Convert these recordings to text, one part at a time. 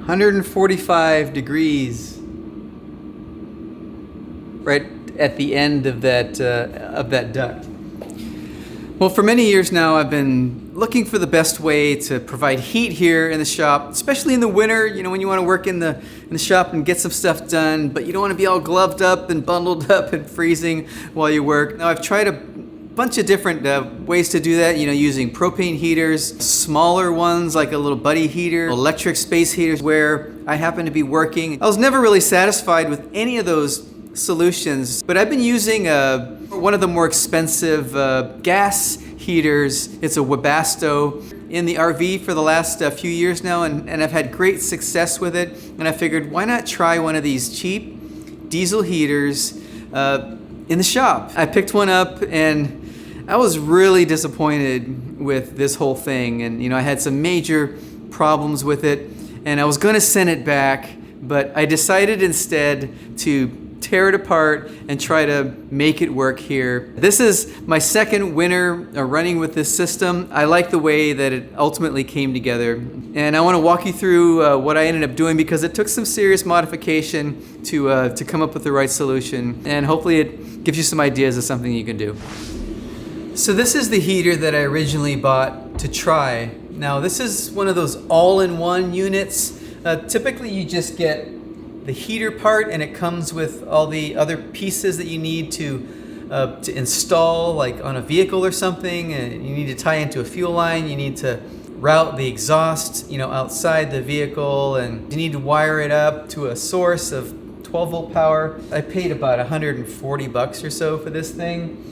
145 degrees right at the end of that duct. Well, for many years now, I've been looking for the best way to provide heat here in the shop, especially in the winter, when you want to work in the shop and get some stuff done, but you don't want to be all gloved up and bundled up and freezing while you work. Now, I've tried a bunch of different ways to do that, using propane heaters, smaller ones like a little buddy heater, electric space heaters where I happen to be working. I was never really satisfied with any of those solutions, but I've been using one of the more expensive gas heaters. It's a Webasto in the RV for the last few years now, and I've had great success with it, and I figured why not try one of these cheap diesel heaters in the shop. I picked one up and I was really disappointed with this whole thing, and I had some major problems with it, and I was going to send it back, but I decided instead to tear it apart and try to make it work here. This is my second winter running with this system. I like the way that it ultimately came together, and I want to walk you through what I ended up doing, because it took some serious modification to come up with the right solution, and hopefully it gives you some ideas of something you can do. So this is the heater that I originally bought to try. Now this is one of those all-in-one units. Typically you just get the heater part, and it comes with all the other pieces that you need to install, like on a vehicle or something. And you need to tie into a fuel line. You need to route the exhaust, outside the vehicle, and you need to wire it up to a source of 12-volt power. I paid about $140 or so for this thing,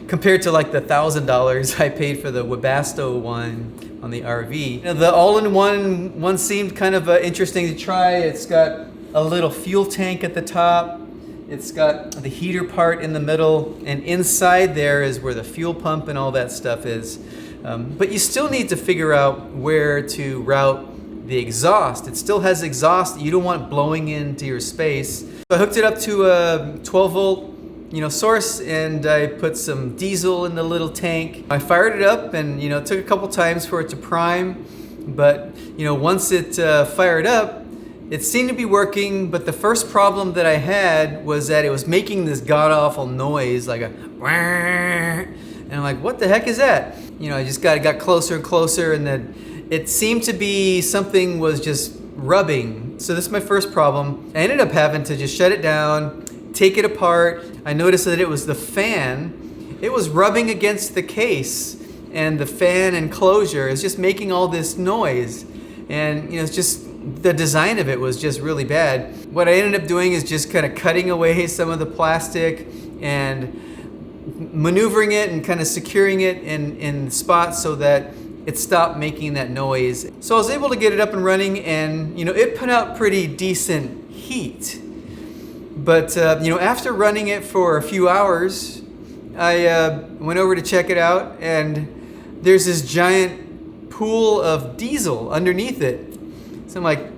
compared to like the $1,000 I paid for the Webasto one on the RV. The all-in-one one seemed kind of interesting to try. It's got a little fuel tank at the top. It's got the heater part in the middle, and inside there is where the fuel pump and all that stuff is. But you still need to figure out where to route the exhaust. It still has exhaust that you don't want blowing into your space. So I hooked it up to a 12-volt source, and I put some diesel in the little tank. I fired it up, and it took a couple times for it to prime, but once it fired up, it seemed to be working. But the first problem that I had was that it was making this god-awful noise, like a wah, and I'm like, what the heck is that? I just got closer and closer, and then it seemed to be something was just rubbing. So this is my first problem. I ended up having to just shut it down, take it apart. I noticed that it was the fan. It was rubbing against the case, and the fan enclosure is just making all this noise. And it's just, the design of it was just really bad. What I ended up doing is just kind of cutting away some of the plastic and maneuvering it and kind of securing it in spots so that it stopped making that noise. So I was able to get it up and running, and it put out pretty decent heat. But after running it for a few hours, I went over to check it out, and there's this giant pool of diesel underneath it. So I'm like,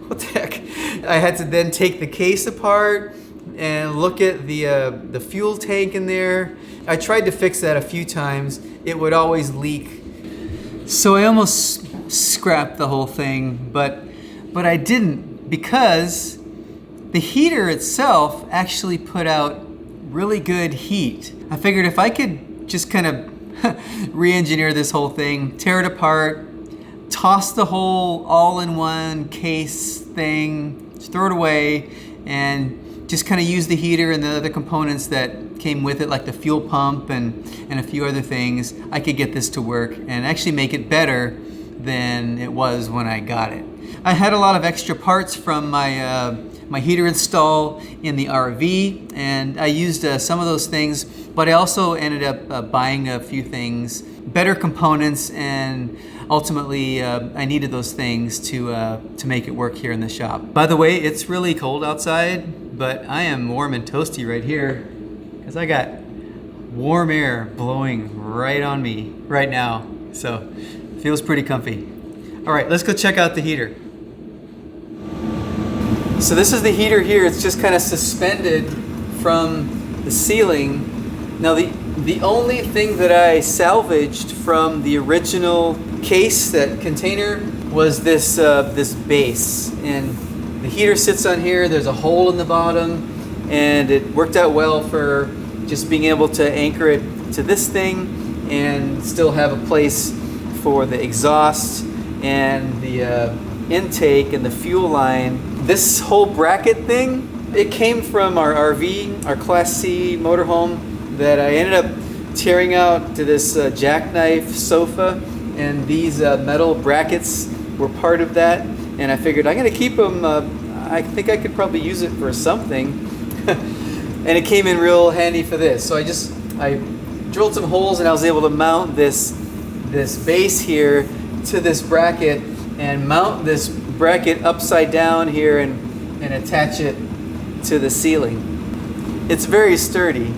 what the heck? I had to then take the case apart and look at the fuel tank in there. I tried to fix that a few times. It would always leak. So I almost scrapped the whole thing, but I didn't, because the heater itself actually put out really good heat. I figured if I could just kind of re-engineer this whole thing, tear it apart, toss the whole all-in-one case thing, just throw it away, and just kind of use the heater and the other components that came with it, like the fuel pump and a few other things, I could get this to work and actually make it better than it was when I got it. I had a lot of extra parts from my heater install in the RV, and I used some of those things, but I also ended up buying a few things, better components, and ultimately I needed those things to make it work here in the shop. By the way, it's really cold outside, but I am warm and toasty right here because I got warm air blowing right on me right now, so it feels pretty comfy. All right, let's go check out the heater. So this is the heater here. It's just kind of suspended from the ceiling. Now the only thing that I salvaged from the original case, that container, was this this base, and the heater sits on here. There's a hole in the bottom, and it worked out well for just being able to anchor it to this thing and still have a place for the exhaust and the intake and the fuel line. This whole bracket thing, it came from our RV, our Class C motorhome, that I ended up tearing out to this jackknife sofa, and these metal brackets were part of that, and I figured I'm gonna keep them. I think I could probably use it for something. And it came in real handy for this. So I drilled some holes, and I was able to mount this base here to this bracket, and mount this bracket upside down here and attach it to the ceiling. It's very sturdy.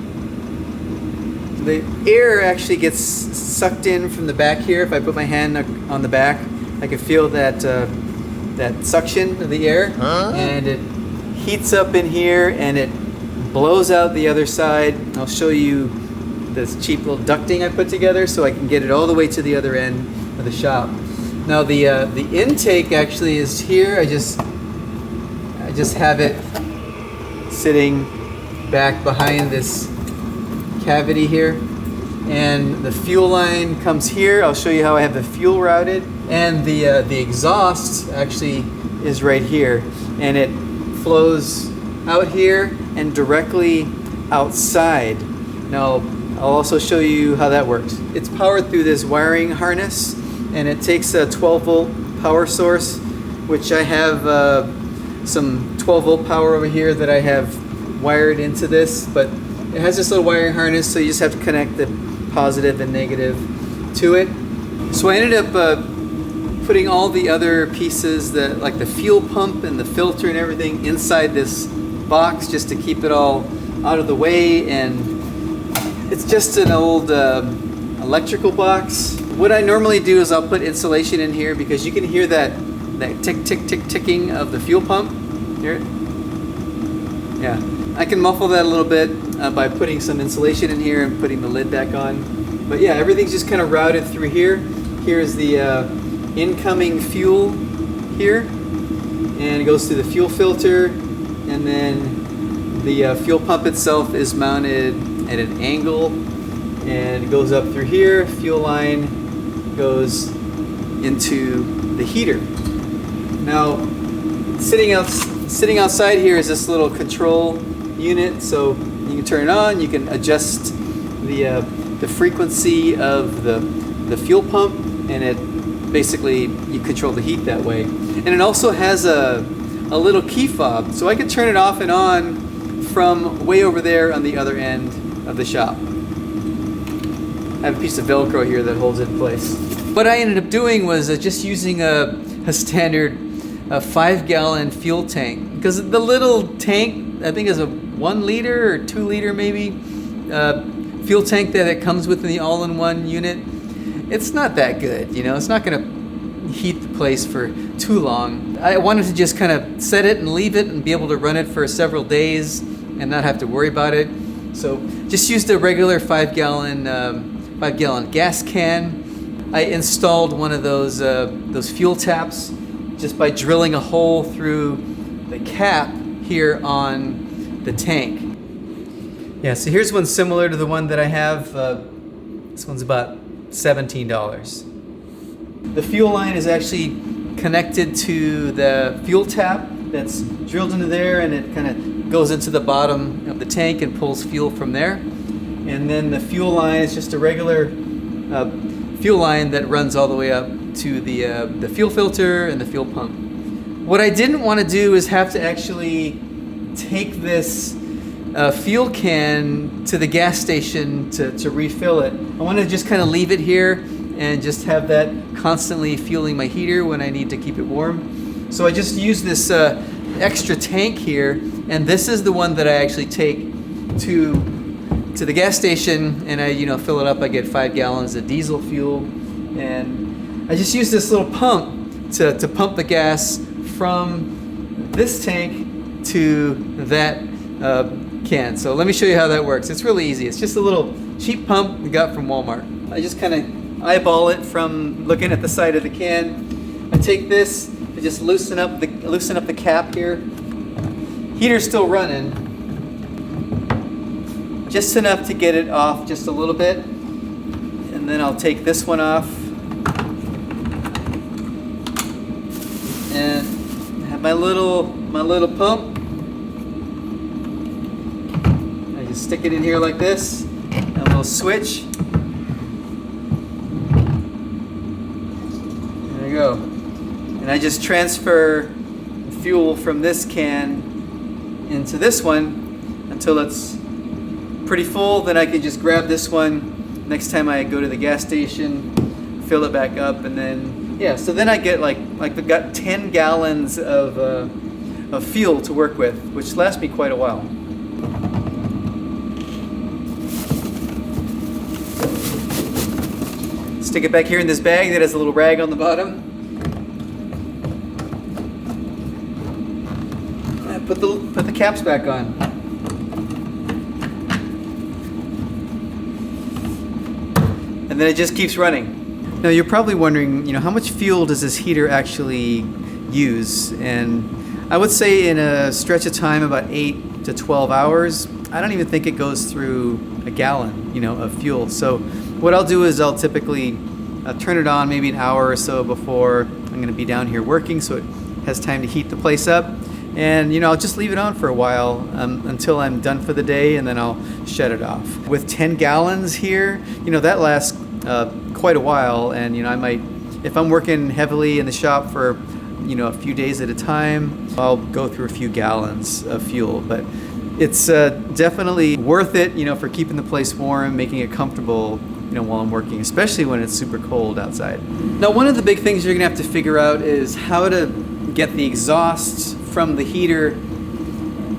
The air actually gets sucked in from the back here. If I put my hand on the back, I can feel that that suction of the air, and it heats up in here and it blows out the other side. I'll show you this cheap little ducting I put together so I can get it all the way to the other end of the shop. Now the intake actually is here. I just have it sitting back behind this cavity here, and the fuel line comes here. I'll show you how I have the fuel routed, and the exhaust actually is right here, and it flows out here and directly outside. Now I'll also show you how that works. It's powered through this wiring harness, and it takes a 12-volt power source, which I have some 12-volt power over here that I have wired into this, but it has this little wiring harness, so you just have to connect the positive and negative to it. So I ended up putting all the other pieces, like the fuel pump and the filter and everything, inside this box just to keep it all out of the way, and it's just an old electrical box. What I normally do is I'll put insulation in here, because you can hear that tick tick tick ticking of the fuel pump. Hear it? Yeah, I can muffle that a little bit by putting some insulation in here and putting the lid back on. But yeah, everything's just kind of routed through here. Here's the incoming fuel here, and it goes through the fuel filter, and then the fuel pump itself is mounted at an angle, and it goes up through here. Fuel line goes into the heater. Now, sitting outside here is this little control unit, so you can turn it on. You can adjust the frequency of the fuel pump, and it basically, you control the heat that way. And it also has a little key fob, so I can turn it off and on from way over there on the other end of the shop. I have a piece of Velcro here that holds it in place. What I ended up doing was just using a standard 5-gallon fuel tank, because the little tank, I think, is a 1 liter or 2 liter maybe fuel tank that it comes with in the all-in-one unit. It's not that good, you know. It's not gonna heat the place for too long. I wanted to just kind of set it and leave it and be able to run it for several days and not have to worry about it. So just used a regular 5-gallon gas can. I installed one of those fuel taps just by drilling a hole through the cap here on the tank. Yeah, so here's one similar to the one that I have. This one's about $17. The fuel line is actually connected to the fuel tap that's drilled into there, and it kind of goes into the bottom of the tank and pulls fuel from there. And then the fuel line is just a regular fuel line that runs all the way up to the fuel filter and the fuel pump. What I didn't want to do is have to actually take this fuel can to the gas station to refill it. I want to just kind of leave it here and just have that constantly fueling my heater when I need to keep it warm. So I just use this extra tank here, and this is the one that I actually take to the gas station, and I fill it up. I get 5 gallons of diesel fuel, and I just use this little pump to pump the gas from this tank to that can. So let me show you how that works. It's really easy. It's just a little cheap pump we got from Walmart. I just kind of eyeball it from looking at the side of the can. I take this to just loosen up the cap here. Heater's still running, just enough to get it off just a little bit, and then I'll take this one off and have my little pump. I just stick it in here like this, and a little switch. There you go. And I just transfer fuel from this can into this one until it's pretty full. Then I can just grab this one next time I go to the gas station, fill it back up, and then yeah. So then I get like I've got 10 gallons of fuel to work with, which lasts me quite a while. Stick it back here in this bag that has a little rag on the bottom. And put the caps back on. And then it just keeps running. Now you're probably wondering, how much fuel does this heater actually use? And I would say in a stretch of time, about 8 to 12 hours, I don't even think it goes through a gallon, of fuel. So what I'll do is I'll typically turn it on maybe an hour or so before I'm going to be down here working, so it has time to heat the place up. And I'll just leave it on for a while until I'm done for the day, and then I'll shut it off. With 10 gallons here, that lasts quite a while, and I might, if I'm working heavily in the shop for a few days at a time, I'll go through a few gallons of fuel. But it's definitely worth it, for keeping the place warm, making it comfortable, while I'm working, especially when it's super cold outside. Now, one of the big things you're gonna have to figure out is how to get the exhaust from the heater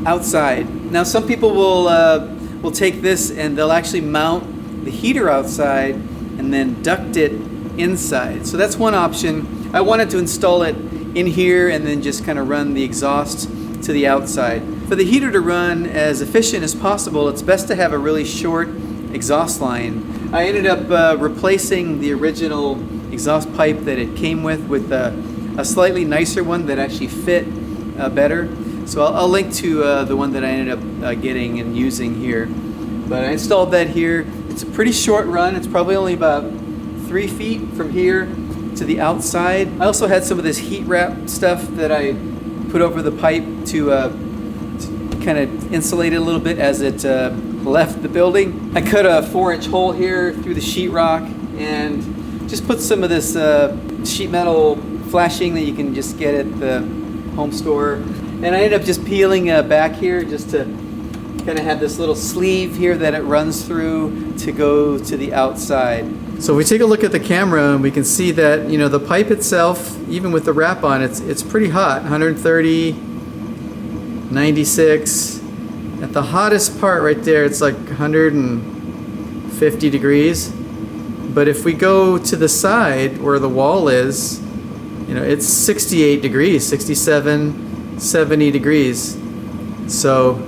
outside. Now, some people will take this and they'll actually mount the heater outside and then duct it inside. So that's one option. I wanted to install it in here and then just kind of run the exhaust to the outside. For the heater to run as efficient as possible, it's best to have a really short exhaust line. I ended up replacing the original exhaust pipe that it came with a slightly nicer one that actually fit better. So I'll link to the one that I ended up getting and using here. But I installed that here. It's a pretty short run. It's probably only about 3 feet from here to the outside. I also had some of this heat wrap stuff that I put over the pipe to kind of insulate it a little bit as it left the building. I cut a 4-inch hole here through the sheetrock and just put some of this sheet metal flashing that you can just get at the home store. And I ended up just peeling back here just to kind of have this little sleeve here that it runs through to go to the outside. So if we take a look at the camera, and we can see that the pipe itself, even with the wrap on, it's pretty hot. 130, 96. At the hottest part right there, it's like 150 degrees. But if we go to the side where the wall is, it's 68 degrees, 67, 70 degrees. So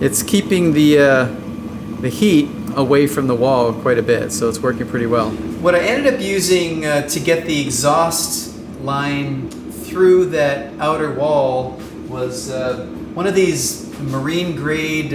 it's keeping the heat away from the wall quite a bit, so it's working pretty well. What I ended up using to get the exhaust line through that outer wall was one of these marine grade,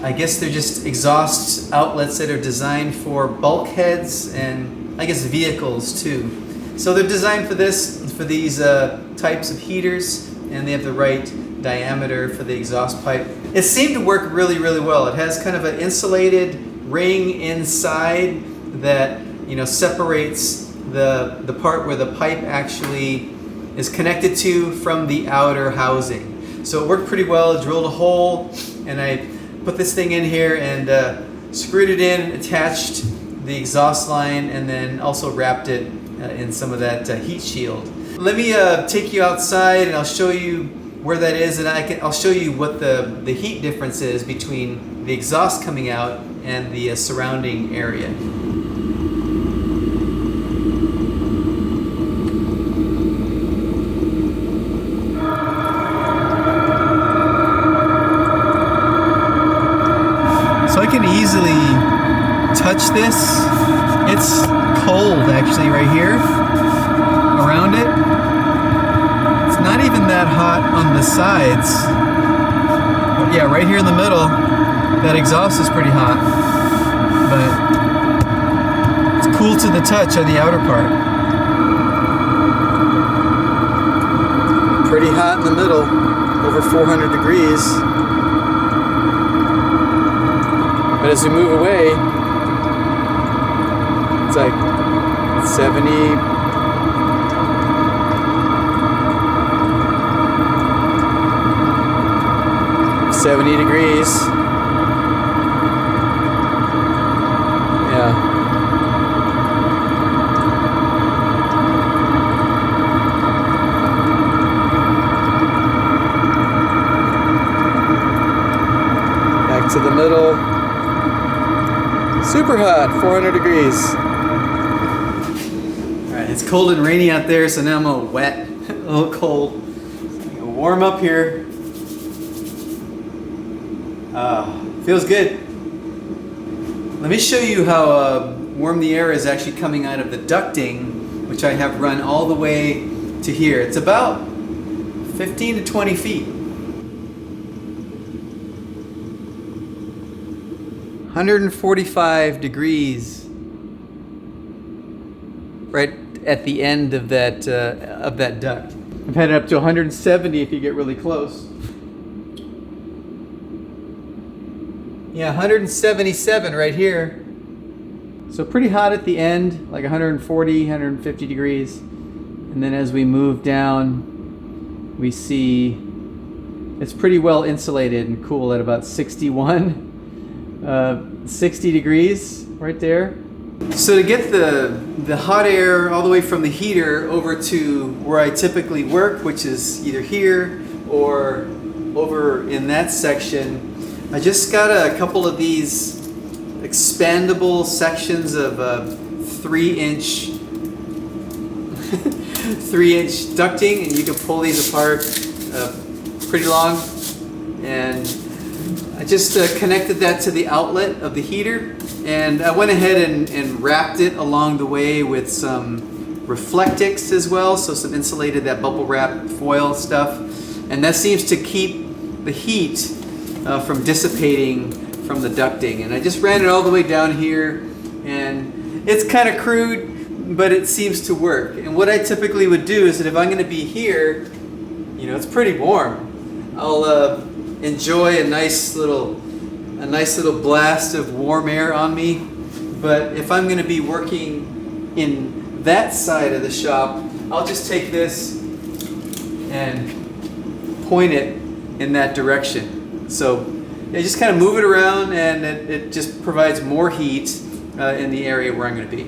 I guess they're just exhaust outlets that are designed for bulkheads and I guess vehicles too. So they're designed for these types of heaters, and they have the right diameter for the exhaust pipe. It seemed to work really, really well. It has kind of an insulated ring inside that separates the part where the pipe actually is connected to from the outer housing. So it worked pretty well. I drilled a hole and I put this thing in here and screwed it in, attached the exhaust line, and then also wrapped it in some of that heat shield. Let me take you outside and I'll show you where that is, and I'll show you what the heat difference is between the exhaust coming out and the surrounding area. So I can easily touch this. It's cold actually right here, that hot on the sides. But yeah, right here in the middle, that exhaust is pretty hot. But it's cool to the touch on the outer part. Pretty hot in the middle, over 400 degrees. But as we move away, it's like 70. 70 degrees. Yeah. Back to the middle. Super hot, 400 degrees. All right, it's cold and rainy out there, so now I'm all wet, a little cold. So warm up here. Feels good. Let me show you how warm the air is actually coming out of the ducting, which I have run all the way to here. It's about 15 to 20 feet. 145 degrees right at the end of that duct. I've had it up to 170 if you get really close. Yeah, 177 right here. So pretty hot at the end, like 140, 150 degrees. And then as we move down, we see it's pretty well insulated and cool at about 61, 60 degrees right there. So to get the hot air all the way from the heater over to where I typically work, which is either here or over in that section, I just got a couple of these expandable sections of 3-inch ducting, and you can pull these apart pretty long. And I just connected that to the outlet of the heater, and I went ahead and wrapped it along the way with some Reflectix as well, so some insulated, that bubble wrap foil stuff, and that seems to keep the heat from dissipating from the ducting. And I just ran it all the way down here, and it's kind of crude, but it seems to work. And what I typically would do is that if I'm going to be here, you know, it's pretty warm, I'll enjoy a nice little blast of warm air on me. But if I'm going to be working in that side of the shop, I'll just take this and point it in that direction. So I just kind of move it around, and it just provides more heat in the area where I'm going to be.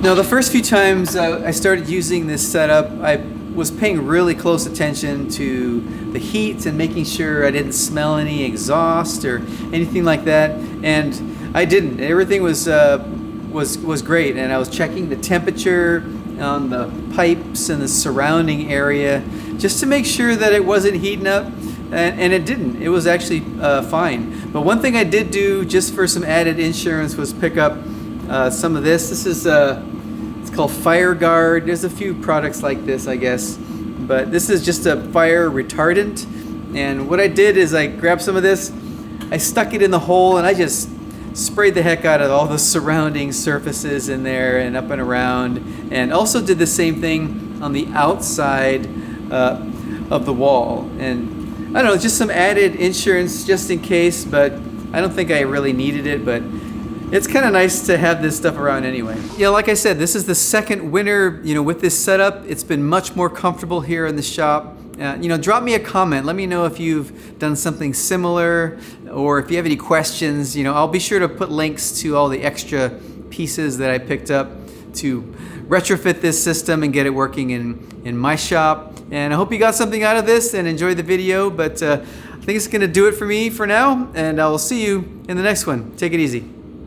Now, the first few times I started using this setup, I was paying really close attention to the heat and making sure I didn't smell any exhaust or anything like that, and I didn't. Everything was great, and I was checking the temperature on the pipes and the surrounding area just to make sure that it wasn't heating up. And it didn't. It was actually fine. But one thing I did do just for some added insurance was pick up some of this. This is it's called Fire Guard. There's a few products like this, I guess, but this is just a fire retardant. And what I did is I grabbed some of this, I stuck it in the hole, and I just sprayed the heck out of all the surrounding surfaces in there and up and around. And also did the same thing on the outside of the wall. And I don't know, just some added insurance just in case, but I don't think I really needed it, but it's kind of nice to have this stuff around anyway. You know, like I said, this is the second winter, you know, with this setup. It's been much more comfortable here in the shop. You know, drop me a comment. Let me know if you've done something similar, or if you have any questions. You know, I'll be sure to put links to all the extra pieces that I picked up to retrofit this system and get it working in my shop. And I hope you got something out of this and enjoyed the video, but I think it's gonna do it for me for now, and I will see you in the next one. Take it easy.